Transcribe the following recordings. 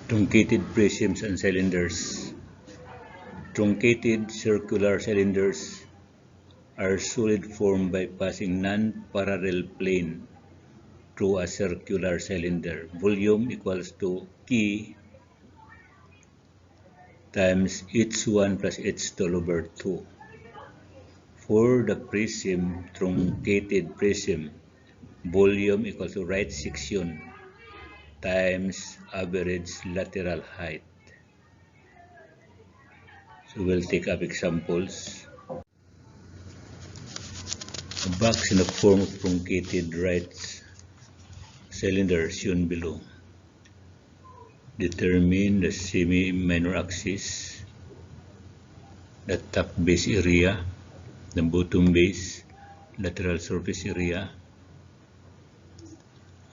Truncated prisms and cylinders. Truncated circular cylinders are solid formed by passing non-parallel plane through a circular cylinder. Volume equals to K times H1 plus H2 over 2. For the prism, truncated prism, volume equals to right section times average lateral height. So we'll take up examples. A box in the form of truncated right cylinder shown below. Determine the semi-minor axis, the top base area, the bottom base, lateral surface area,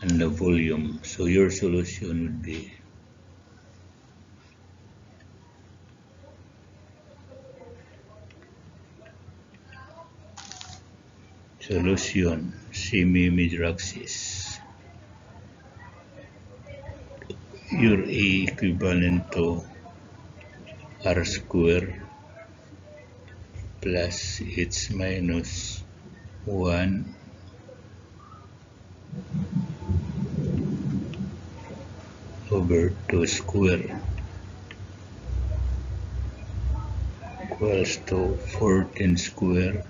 and the volume. So your solution would be solution semi-major axis. Your A equivalent to R square plus H minus 1 over 2 square equals to 14 square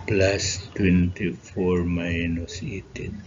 plus 24 minus 18.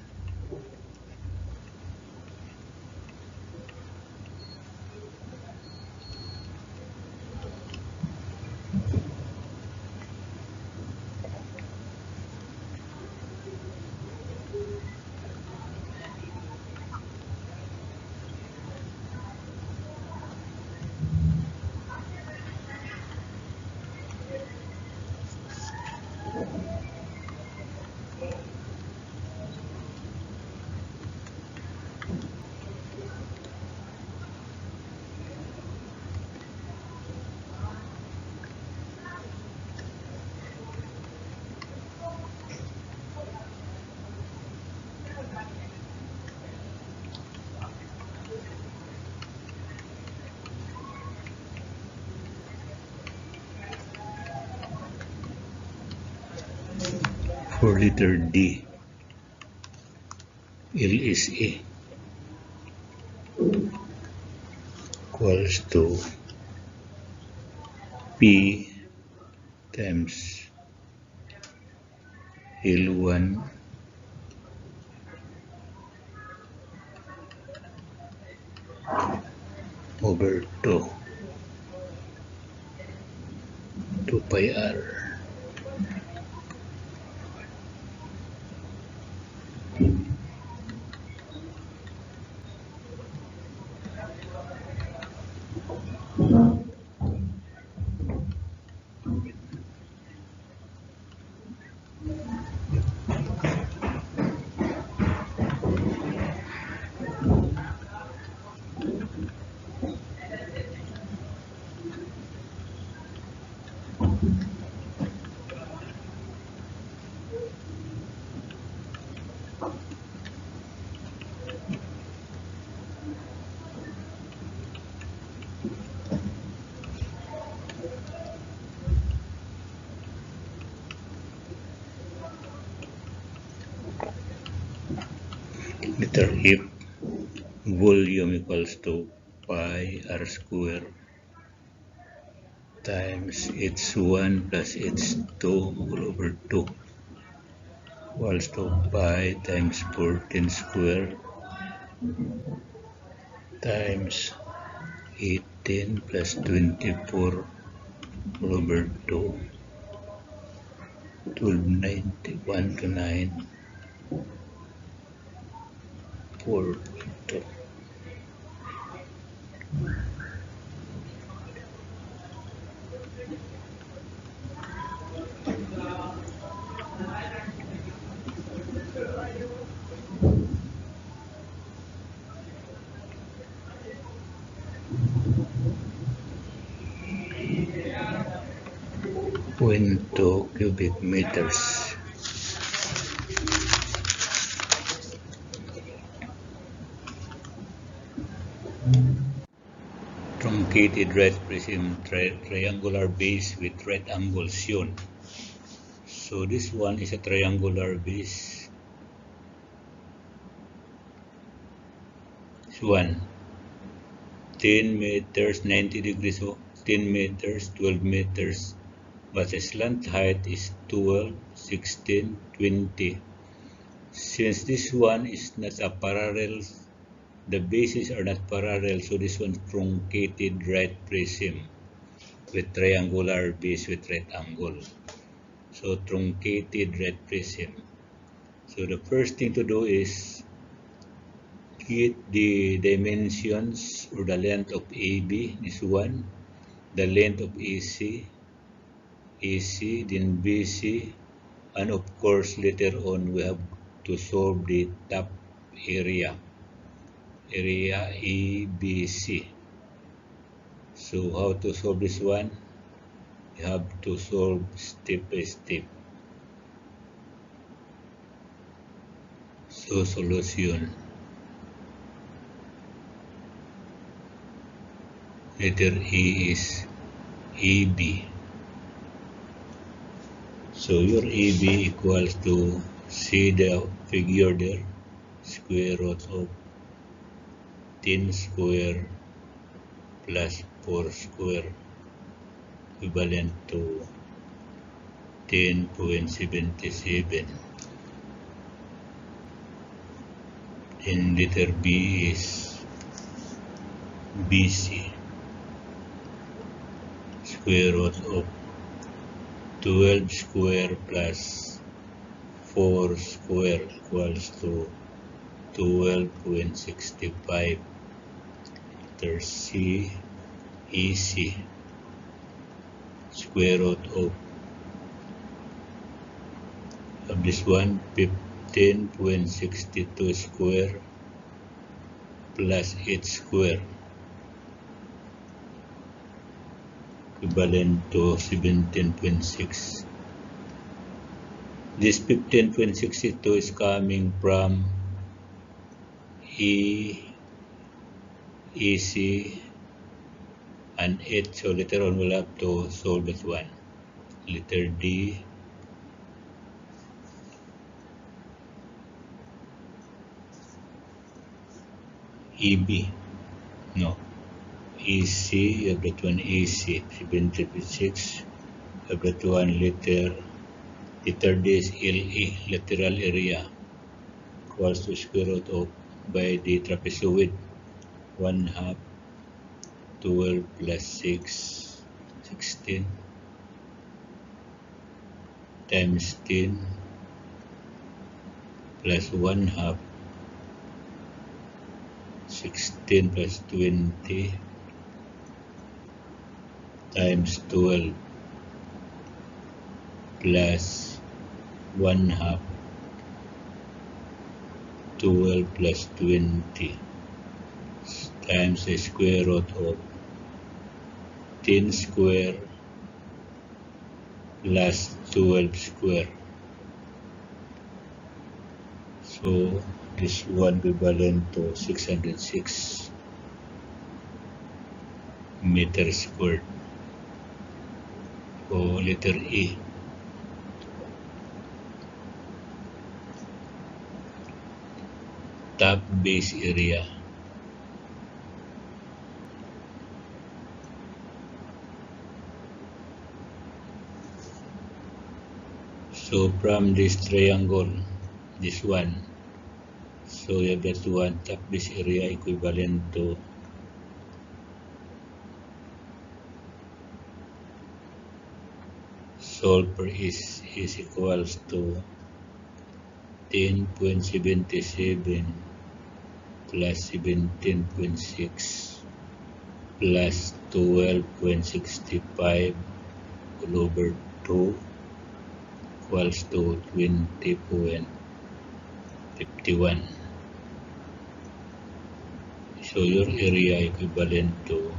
For letter D, LSA equals to P times L1 over 2 pi R. Letter F, volume equals to pi R square times H1 plus H2 all over 2 equals to pi times 14 square times 18 plus 24 all over 2, 1291 to 9, 4, 2. .2 cubic meters. truncated right prism triangular base with right angles yun. So this one is a triangular base. This one 10 meters 90 degrees, so 10 meters 12 meters, but the slant height is 12 16 20. Since this one is not a parallel, the bases are not parallel, so this one truncated right prism with triangular base with right angle. So truncated right prism. So the first thing to do is get the dimensions or the length of AB, this one, the length of AC, then BC, and of course later on we have to solve the top area ABC. So how to solve this one? You have to solve step by step. So solution. Letter A is AB. So your AB equals to, see the figure there, square root of 10 square plus 4 square equivalent to 10.77. And letter B is BC, square root of 12 square plus 4 square equals to 12.65. Letter C, AC, square root of this one 15.62 square plus 8 square equivalent to 17.6. This 15.62 is coming from AC and 8, so later on we'll have to solve this one. Letter D, EB, no, EC, you have that one AC, 736, you have that one letter D is LE, lateral area, equals to square root of, by the trapezoid, 1/2, 12 plus 6, 16, times 10, plus 1/2, 16 plus 20, times 12, plus 1/2, 12 plus 20, times the square root of 10 square plus 12 square. So this one equivalent to 606 meters squared. So letter E. Top base area. So from this triangle, this one, so you have that one top base area equivalent to solve for is equals to 10.77 plus 17.6 plus 12.65 all over 2 equals to 20.51. So your area equivalent to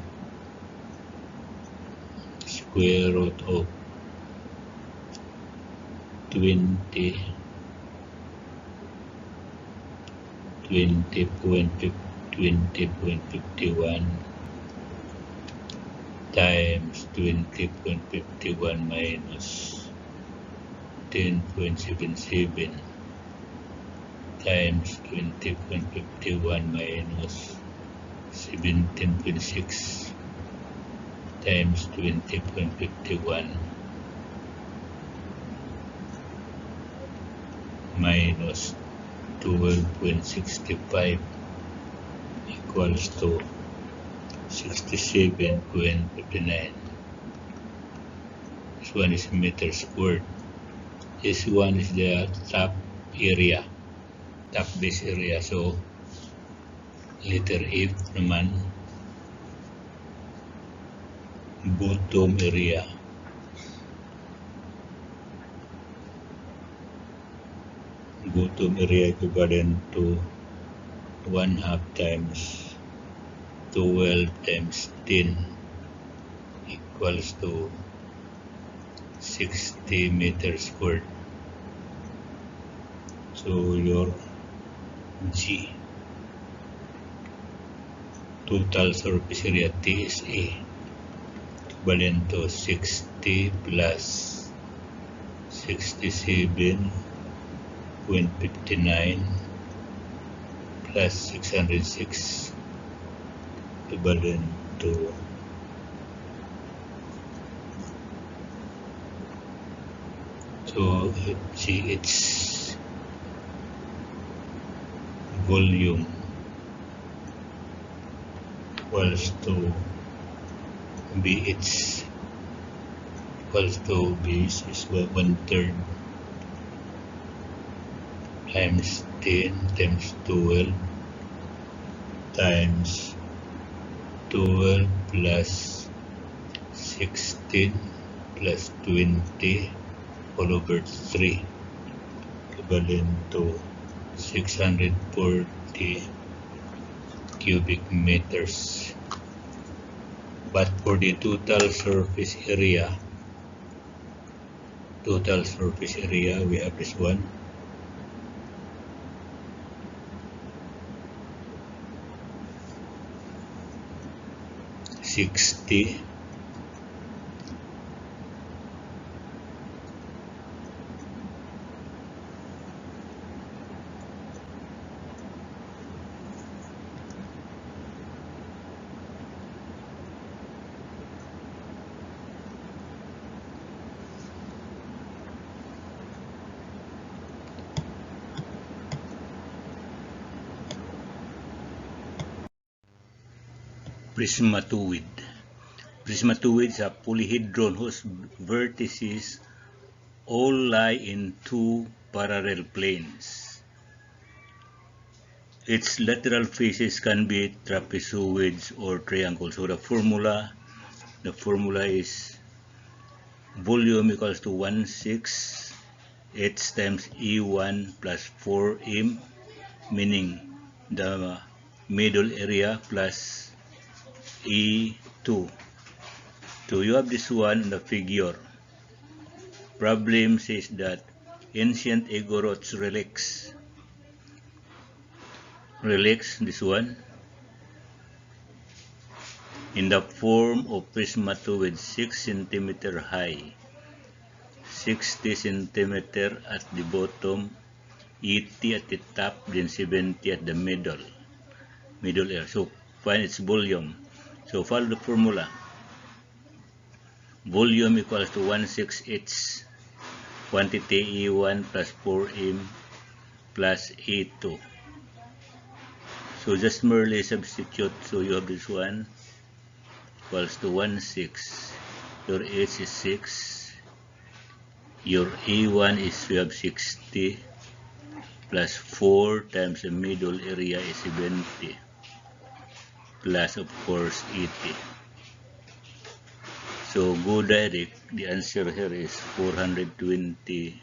square root of 20.51 times 20.51 minus 10.77 times 20.51 minus 17.6 times 20.51 minus 12.65 equals to 67.59. This one is meter squared. This one is the top area, top base area. So letter F naman, bottom area. Bottom area equivalent to 1/2 times 12 times 10 equals to 60 meters squared. So your G, total surface area TSA, equivalent to 60 plus 67.59 plus 606, equivalent to GH volume equals to BH equals to BH is 1/3 times 10 times 12 times 12 plus 16 plus 20 all over 3, equivalent to 640 cubic meters. But for the total surface area, we have this one. $60 Prismatoid. Prismatoid is a polyhedron whose vertices all lie in two parallel planes. Its lateral faces can be trapezoids or triangles. So the formula is volume equals to 1/6 h times E1 plus 4m, meaning the middle area plus E2. So you have this one in the figure. Problem says that ancient Igorot's relics, this one, in the form of prismatoid 6 cm high, 60 cm at the bottom, 80 at the top, then 70 at the middle area. So find its volume. So follow the formula. Volume equals to 1/6 h quantity E1 plus 4m plus E2. So just merely substitute. So you have this one equals to 1/6. Your h is 6. Your E1 is, we have 60 plus 4 times the middle area is 70 plus of course 80. So go direct. The answer here is 420